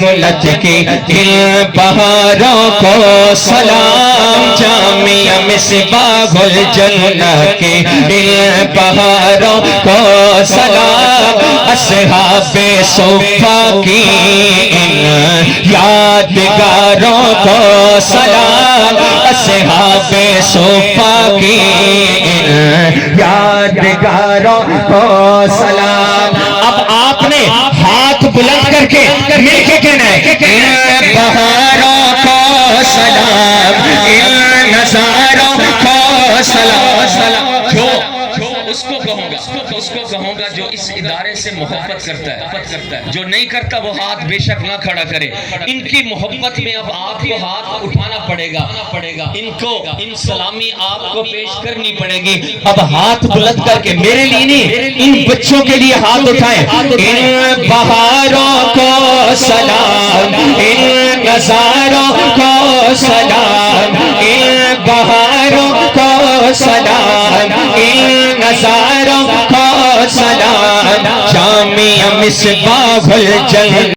جنت کی ان بہاروں کو سلام، جامعہ مصباح الجنت کی ان بہاروں کو سلام، اصحاب صفا کی ان یادگاروں کو سلام، اصحاب صفا کی ان یادگاروں کو سلام۔ اب آپ نے ہاتھ بلند کر کے مل کے کہنا ہے ان بہاروں کو سلام، ان نظاروں کو سلام۔ جو اس کو کہوں گا جو اس ادارے سے محبت کرتا ہے، جو نہیں کرتا وہ ہاتھ بے شک نہ کھڑا کرے۔ ان کی محبت میں اب آپ کو ہاتھ اٹھانا پڑے گا، ان کو ان سلامی آپ کو پیش کرنی پڑے گی۔ اب ہاتھ بلند کر کے میرے لیے نہیں، ان بچوں کے لیے ہاتھ اٹھائیں۔ ان بہاروں کو سلام، ان نظاروں کو سلام، ان بہاروں کو سلام، ان نظاروں کو سلام، جامعہ مصباح الجنت